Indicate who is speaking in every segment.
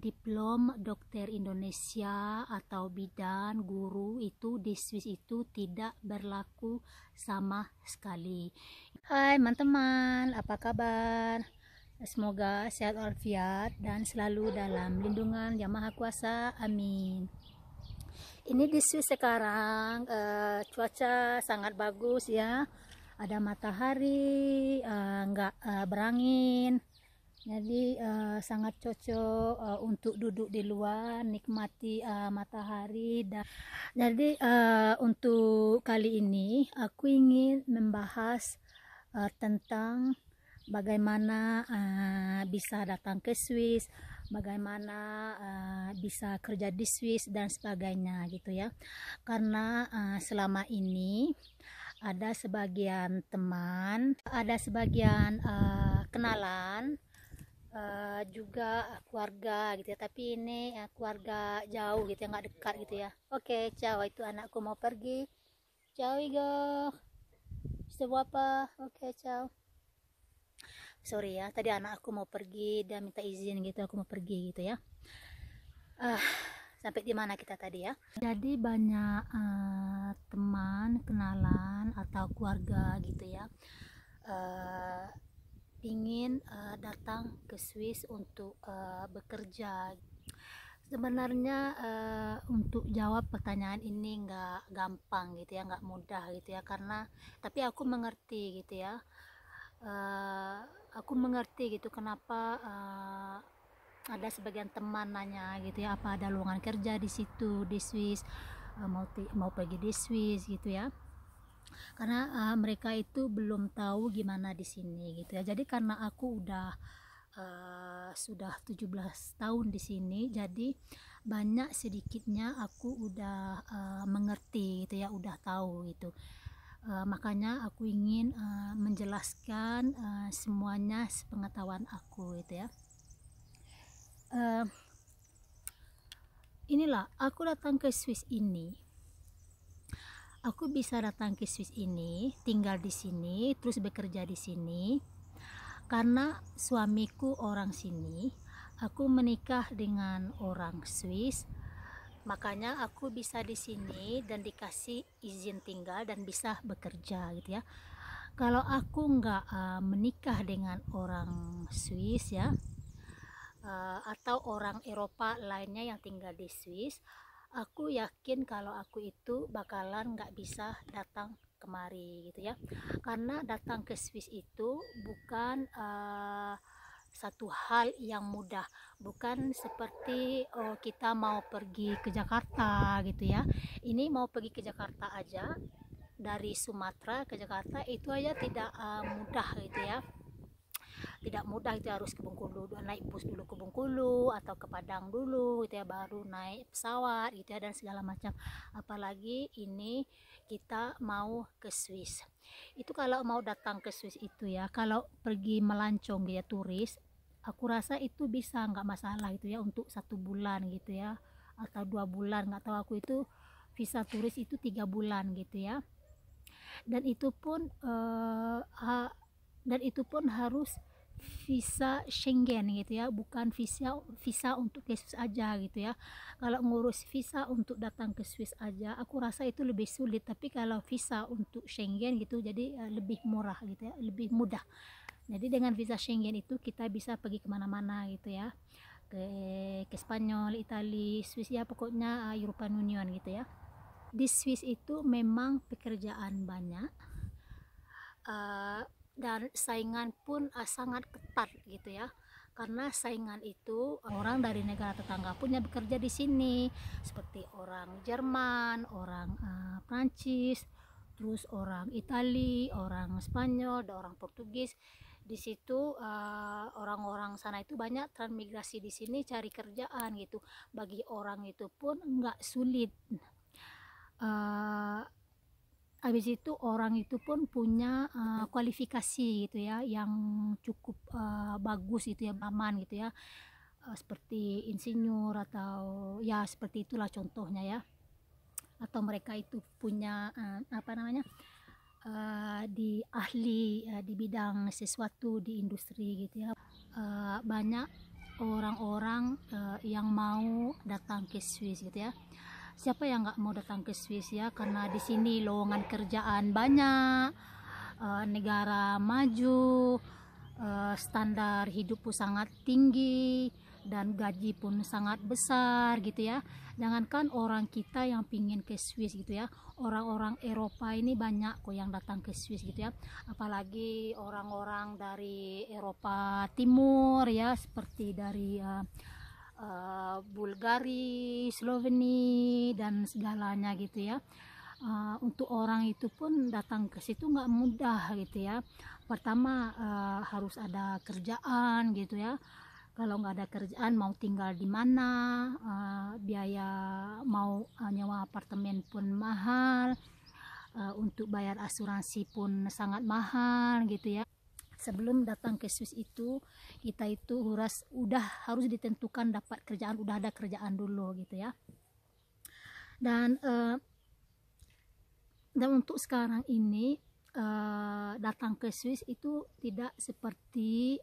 Speaker 1: diplom dokter Indonesia atau bidan guru itu di Swiss itu tidak berlaku sama sekali. Hai teman-teman, apa kabar? Semoga sehat walafiat dan selalu dalam lindungan Yang Maha Kuasa. Amin. Ini di Swiss sekarang cuaca sangat bagus ya. Ada matahari, nggak berangin. Jadi sangat cocok untuk duduk di luar, nikmati matahari. Jadi untuk kali ini aku ingin membahas tentang bagaimana bisa datang ke Swiss, bagaimana bisa kerja di Swiss dan sebagainya gitu ya. Karena selama ini ada sebagian teman, ada sebagian kenalan, juga keluarga gitu ya, tapi ini keluarga jauh gitu ya, nggak dekat gitu ya. Oke, ciao, itu anakku mau pergi. Ciao Igor, sudah apa? Oke, ciao. Sorry ya, tadi anak aku mau pergi, dia minta izin gitu, aku mau pergi gitu ya. Sampai di mana kita tadi ya? Jadi banyak teman, kenalan atau keluarga gitu ya, ingin datang ke Swiss untuk bekerja. Sebenarnya untuk jawab pertanyaan ini nggak gampang gitu ya, nggak mudah gitu ya, karena tapi aku mengerti gitu ya. Aku mengerti gitu kenapa ada sebagian teman nanya gitu ya, apa ada lowongan kerja di situ di Swiss, mau pergi di Swiss gitu ya. Karena mereka itu belum tahu gimana di sini gitu ya. Jadi karena aku udah sudah 17 tahun di sini, jadi banyak sedikitnya aku udah mengerti gitu ya, udah tahu gitu. Makanya aku ingin menjelaskan semuanya sepengetahuan aku gitu ya. Inilah aku datang ke Swiss ini. Aku bisa datang ke Swiss ini, tinggal di sini, terus bekerja di sini karena suamiku orang sini. Aku menikah dengan orang Swiss, makanya aku bisa di sini dan dikasih izin tinggal dan bisa bekerja gitu ya. Kalau aku nggak menikah dengan orang Swiss ya, atau orang Eropa lainnya yang tinggal di Swiss, aku yakin kalau aku itu bakalan nggak bisa datang kemari gitu ya. Karena datang ke Swiss itu bukan satu hal yang mudah, bukan seperti kita mau pergi ke Jakarta gitu ya. Ini mau pergi ke Jakarta aja, dari Sumatera ke Jakarta itu aja tidak mudah gitu ya. Tidak mudah, itu harus ke Bengkulu, naik bus dulu ke Bengkulu atau ke Padang dulu gitu ya, baru naik pesawat gitu ya, dan segala macam. Apalagi ini kita mau ke Swiss. Itu kalau mau datang ke Swiss itu ya, kalau pergi melancong ya turis, aku rasa itu bisa, nggak masalah gitu ya, untuk 1 bulan gitu ya, atau 2 bulan, nggak tahu aku. Itu visa turis itu 3 bulan gitu ya, dan itu pun harus visa Schengen gitu ya, bukan visa untuk ke Swiss aja gitu ya. Kalau ngurus visa untuk datang ke Swiss aja aku rasa itu lebih sulit, tapi kalau visa untuk Schengen gitu jadi lebih murah gitu ya, lebih mudah. Jadi dengan visa Schengen itu kita bisa pergi kemana-mana gitu ya, ke Spanyol, Italia, Swiss ya, pokoknya European Union gitu ya. Di Swiss itu memang pekerjaan banyak, dan saingan pun sangat ketat gitu ya. Karena saingan itu orang dari negara tetangga punya bekerja di sini, seperti orang Jerman, orang Prancis, terus orang Itali, orang Spanyol, dan orang Portugis. Di situ orang-orang sana itu banyak transmigrasi di sini cari kerjaan gitu. Bagi orang itu pun nggak sulit. Habis itu orang itu pun punya kualifikasi gitu ya, yang cukup bagus gitu ya, aman gitu ya, seperti insinyur atau ya seperti itulah contohnya ya. Atau mereka itu punya apa namanya, di ahli di bidang sesuatu di industri gitu ya. Banyak orang-orang yang mau datang ke Swiss gitu ya. Siapa yang nggak mau datang ke Swiss ya, karena di sini lowongan kerjaan banyak, negara maju, standar hidup pun sangat tinggi, dan gaji pun sangat besar gitu ya. Jangankan orang kita yang pingin ke Swiss gitu ya, orang-orang Eropa ini banyak kok yang datang ke Swiss gitu ya, apalagi orang-orang dari Eropa Timur ya, seperti dari Bulgaria, Slovenia dan segalanya gitu ya. Untuk orang itu pun datang ke situ nggak mudah gitu ya. Pertama harus ada kerjaan gitu ya. Kalau nggak ada kerjaan mau tinggal di mana, biaya mau nyewa apartemen pun mahal, untuk bayar asuransi pun sangat mahal gitu ya. Sebelum datang ke Swiss itu, kita itu udah harus ditentukan dapat kerjaan, udah ada kerjaan dulu gitu ya. Dan untuk sekarang ini datang ke Swiss itu tidak seperti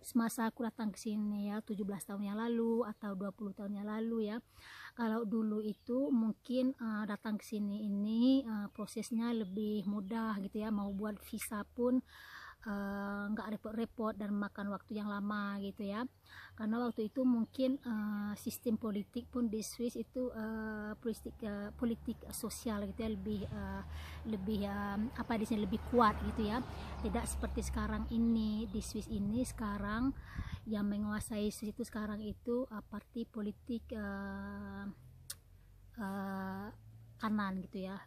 Speaker 1: semasa aku datang ke sini ya 17 tahun yang lalu atau 20 tahun yang lalu ya. Kalau dulu itu mungkin datang ke sini ini prosesnya lebih mudah gitu ya, mau buat visa pun nggak repot-repot dan makan waktu yang lama gitu ya, karena waktu itu mungkin sistem politik pun di Swiss itu politik sosial gitu ya, lebih apa di sini lebih kuat gitu ya, tidak seperti sekarang ini. Di Swiss ini sekarang yang menguasai Swiss itu sekarang itu parti politik kanan gitu ya,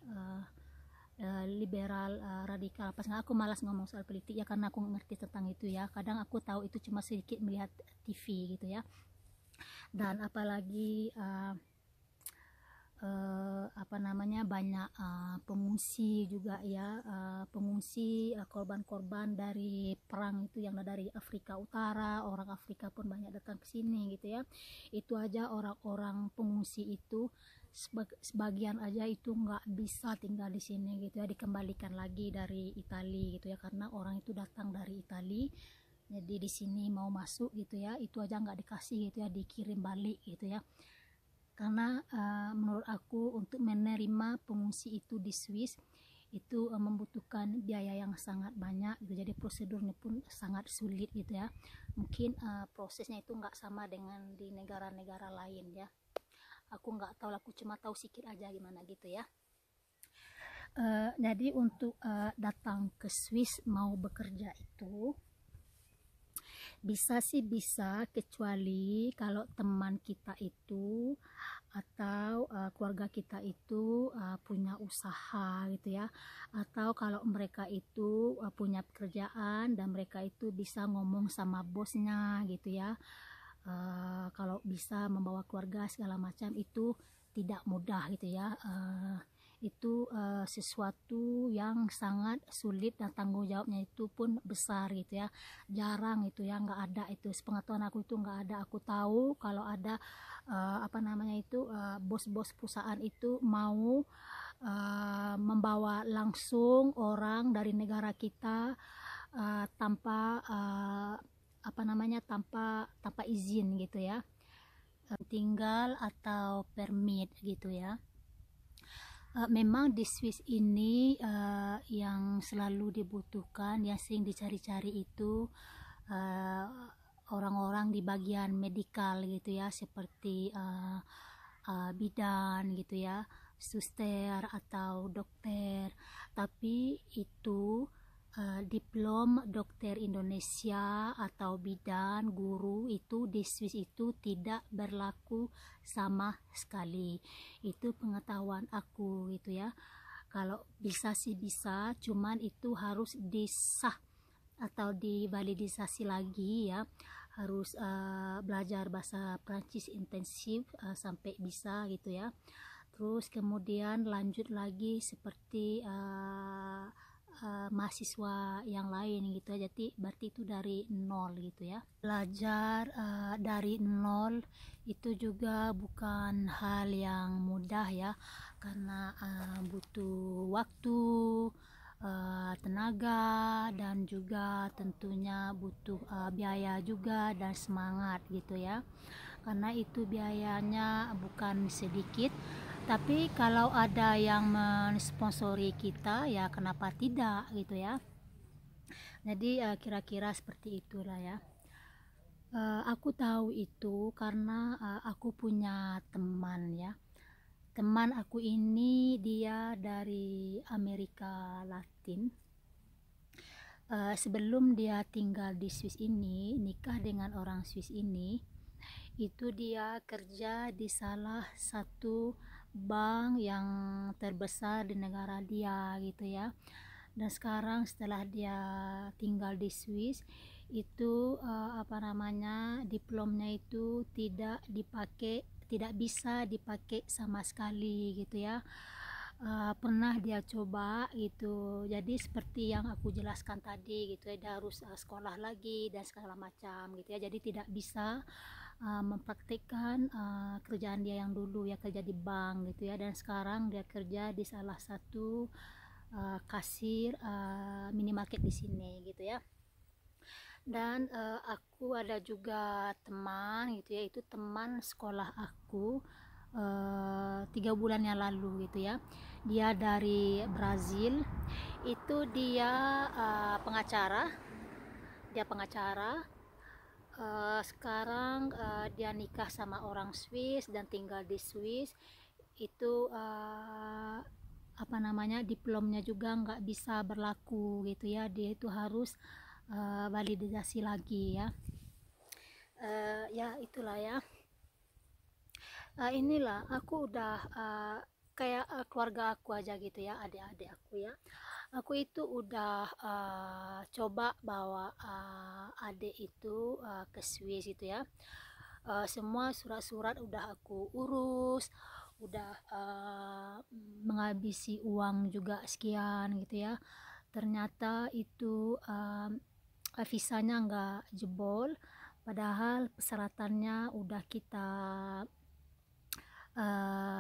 Speaker 1: liberal, radikal. Pas aku malas ngomong soal politik ya, karena aku ngerti tentang itu ya, kadang aku tahu itu cuma sedikit melihat TV gitu ya. Dan apalagi apa namanya, banyak pengungsi juga ya, pengungsi, korban-korban dari perang itu yang dari Afrika Utara. Orang Afrika pun banyak datang ke sini gitu ya. Itu aja orang-orang pengungsi itu sebagian aja itu nggak bisa tinggal di sini gitu ya, dikembalikan lagi dari Italia gitu ya, karena orang itu datang dari Italia, jadi di sini mau masuk gitu ya, itu aja nggak dikasih gitu ya, dikirim balik gitu ya. Karena menurut aku untuk menerima pengungsi itu di Swiss itu membutuhkan biaya yang sangat banyak gitu, jadi prosedurnya pun sangat sulit gitu ya. Mungkin prosesnya itu nggak sama dengan di negara-negara lain ya. Aku nggak tahu, aku cuma tahu sedikit aja gimana gitu ya. Jadi untuk datang ke Swiss mau bekerja itu bisa sih bisa, kecuali kalau teman kita itu atau keluarga kita itu punya usaha gitu ya, atau kalau mereka itu punya pekerjaan dan mereka itu bisa ngomong sama bosnya gitu ya. Kalau bisa membawa keluarga segala macam itu tidak mudah gitu ya. Itu sesuatu yang sangat sulit dan tanggung jawabnya itu pun besar gitu ya. Jarang itu ya, nggak ada itu, sepengetahuan aku itu nggak ada. Aku tahu kalau ada apa namanya itu, bos-bos perusahaan itu mau membawa langsung orang dari negara kita tanpa apa namanya, tanpa izin gitu ya, tinggal atau permit gitu ya. Memang di Swiss ini yang selalu dibutuhkan, yang sering dicari-cari itu orang-orang di bagian medikal gitu ya, seperti bidan gitu ya, suster atau dokter. Tapi itu diplom dokter Indonesia atau bidan, guru itu di Swiss itu tidak berlaku sama sekali. Itu pengetahuan aku gitu ya. Kalau bisa sih bisa, cuman itu harus disah atau divalidisasi lagi ya, harus belajar bahasa Prancis intensif sampai bisa gitu ya. Terus kemudian lanjut lagi seperti mahasiswa yang lain gitu ya, jadi berarti itu dari nol gitu ya. Belajar dari nol itu juga bukan hal yang mudah ya, karena butuh waktu, tenaga, dan juga tentunya butuh biaya juga dan semangat gitu ya, karena itu biayanya bukan sedikit. Tapi kalau ada yang mensponsori kita ya kenapa tidak gitu ya. Jadi kira-kira seperti itulah ya. Aku tahu itu karena aku punya teman ya. Teman aku ini dia dari Amerika Latin. Sebelum dia tinggal di Swiss ini, nikah dengan orang Swiss ini, itu dia kerja di salah satu bank yang terbesar di negara dia gitu ya. Dan sekarang setelah dia tinggal di Swiss itu diplomnya itu tidak bisa dipakai sama sekali gitu ya. Pernah dia coba gitu, jadi seperti yang aku jelaskan tadi gitu ya, dia harus sekolah lagi dan segala macam gitu ya, jadi tidak bisa mempraktikkan kerjaan dia yang dulu ya, kerja di bank gitu ya, dan sekarang dia kerja di salah satu kasir minimarket di sini gitu ya. Dan aku ada juga teman gitu ya, itu teman sekolah aku 3 bulan yang lalu gitu ya, dia dari Brazil. Itu dia pengacara. Sekarang dia nikah sama orang Swiss dan tinggal di Swiss. Itu diplomnya juga nggak bisa berlaku gitu ya, dia itu harus validasi lagi ya. Ya itulah ya. Inilah aku udah kayak keluarga aku aja gitu ya, adik-adik aku ya. Aku itu udah coba bawa adik itu ke Swiss itu ya. Semua surat-surat udah aku urus, udah menghabisi uang juga sekian gitu ya. Ternyata itu visanya nggak jebol, padahal persyaratannya udah kita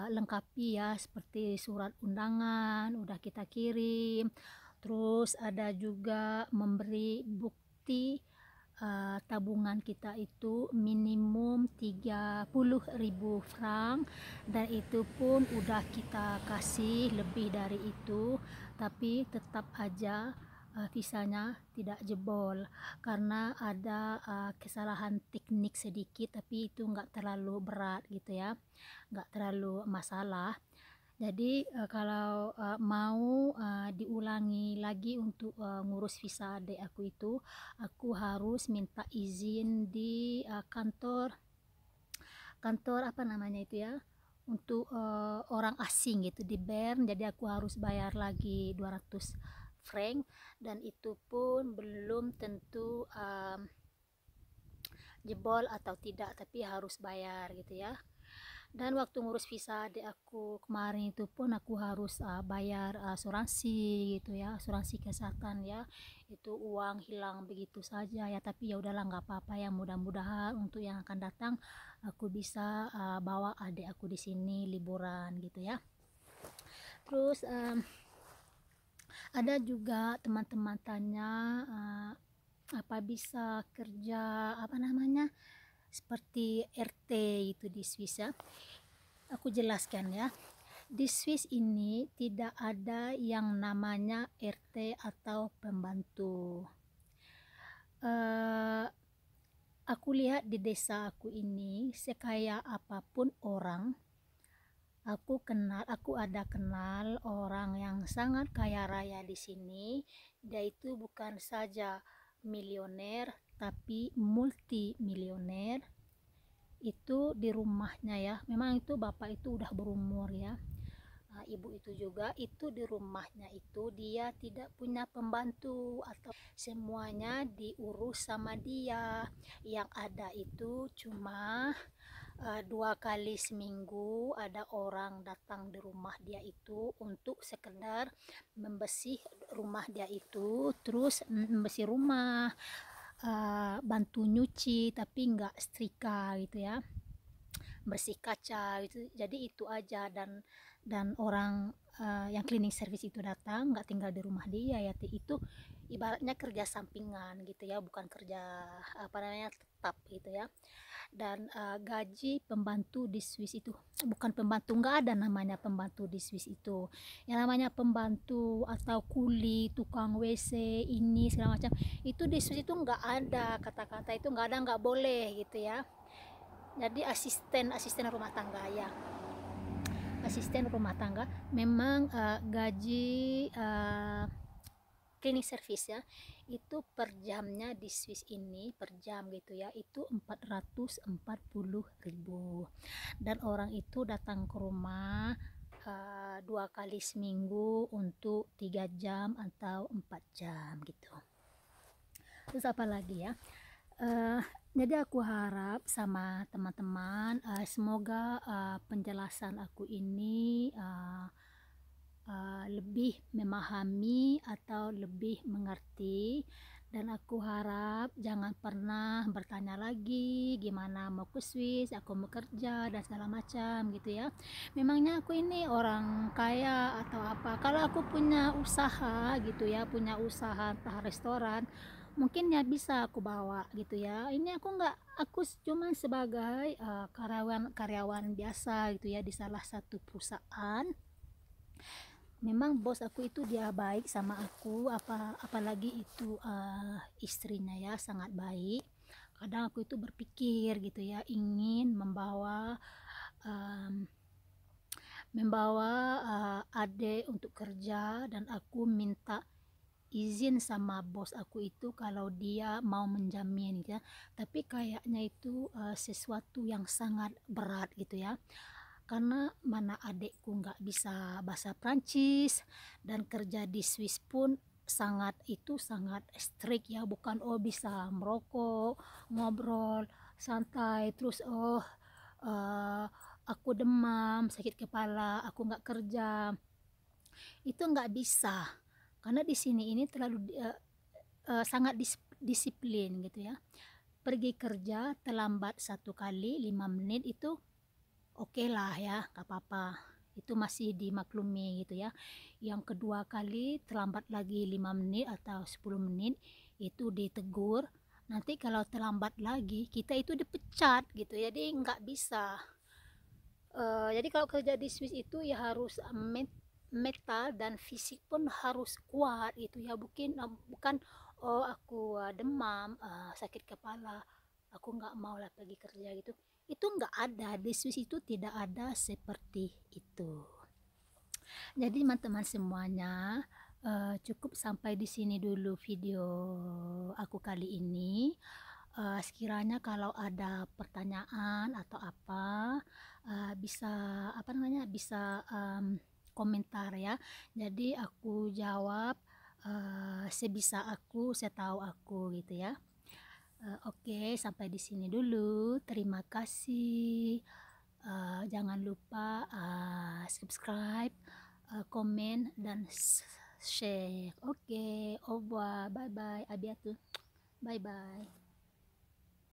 Speaker 1: lengkapi ya, seperti surat undangan udah kita kirim, terus ada juga memberi bukti tabungan kita itu minimum 30.000 franc, dan itu pun udah kita kasih lebih dari itu, tapi tetap aja visanya tidak jebol karena ada kesalahan teknik sedikit, tapi itu nggak terlalu berat gitu ya, nggak terlalu masalah. Jadi kalau mau diulangi lagi untuk ngurus visa adik aku itu, aku harus minta izin di kantor apa namanya itu ya, untuk orang asing gitu di Bern. Jadi aku harus bayar lagi 200 franc, dan itu pun belum tentu jebol atau tidak, tapi harus bayar gitu ya. Dan waktu ngurus visa adik aku kemarin itu pun aku harus bayar asuransi gitu ya, asuransi kesehatan ya. Itu uang hilang begitu saja ya, tapi ya udahlah nggak apa-apa ya, mudah-mudahan untuk yang akan datang aku bisa bawa adik aku di sini liburan gitu ya. Terus ada juga teman-teman tanya apa bisa kerja seperti RT itu di Swiss ya. Aku jelaskan ya. Di Swiss ini tidak ada yang namanya RT atau pembantu. Aku lihat di desa aku ini, sekaya apapun orang, aku ada kenal orang yang sangat kaya raya di sini. Dia itu bukan saja milioner, tapi multi milioner. Itu di rumahnya ya, memang itu bapak itu udah berumur ya. Ibu itu juga, itu di rumahnya itu dia tidak punya pembantu atau semuanya diurus sama dia. Yang ada itu cuma 2 kali seminggu ada orang datang di rumah dia itu untuk sekedar membersih rumah dia itu, terus membersih rumah, bantu nyuci tapi nggak setrika gitu ya. bersih kaca gitu. Jadi itu aja. Dan orang yang cleaning service itu datang nggak tinggal di rumah dia ya, itu ibaratnya kerja sampingan gitu ya, bukan kerja apa namanya tetap gitu ya. Dan gaji pembantu di Swiss itu bukan pembantu, nggak ada namanya pembantu di Swiss itu. Yang namanya pembantu atau kuli, tukang WC, ini segala macam, itu di Swiss itu nggak ada, kata-kata itu nggak ada, nggak boleh gitu ya. Jadi asisten rumah tangga ya, asisten rumah tangga memang gaji cleaning service ya, itu per jamnya di Swiss ini per jam gitu ya, itu 440.000. Dan orang itu datang ke rumah 2 kali seminggu untuk 3 jam atau 4 jam gitu. Terus apa lagi ya, jadi aku harap sama teman-teman, semoga penjelasan aku ini lebih memahami atau lebih mengerti. Dan aku harap jangan pernah bertanya lagi gimana mau ke Swiss, aku mau kerja dan segala macam gitu ya. Memangnya aku ini orang kaya atau apa? Kalau aku punya usaha gitu ya, punya usaha entah restoran, mungkin ya bisa aku bawa gitu ya. Ini aku cuma sebagai karyawan biasa gitu ya di salah satu perusahaan. Memang bos aku itu dia baik sama aku, apalagi itu istrinya ya, sangat baik. Kadang aku itu berpikir gitu ya, ingin membawa adik untuk kerja, dan aku minta izin sama bos aku itu kalau dia mau menjamin gitu ya. Tapi kayaknya itu sesuatu yang sangat berat gitu ya, karena mana adekku nggak bisa bahasa Prancis, dan kerja di Swiss pun sangat strict ya, bukan bisa merokok, ngobrol santai terus aku demam, sakit kepala, aku nggak kerja, itu nggak bisa. Karena di sini ini terlalu sangat disiplin gitu ya. Pergi kerja terlambat 1 kali 5 menit itu oke lah ya, gak apa-apa, itu masih dimaklumi gitu ya. Yang kedua kali terlambat lagi 5 menit atau 10 menit itu ditegur. Nanti kalau terlambat lagi kita itu dipecat gitu, jadi nggak bisa. Jadi kalau kerja di Swiss itu ya harus mental dan fisik pun harus kuat gitu ya, bukan oh aku demam, sakit kepala, aku nggak mau lah pergi kerja gitu. Itu nggak ada di Swiss, itu tidak ada seperti itu. Jadi teman-teman semuanya, cukup sampai di sini dulu video aku kali ini. Sekiranya kalau ada pertanyaan atau apa, bisa bisa komentar ya. Jadi aku jawab sebisa aku, setahu aku gitu ya. Oke, sampai di sini dulu. Terima kasih. Jangan lupa subscribe, komen, dan share. Oke, au revoir, bye bye, à bientôt, bye bye.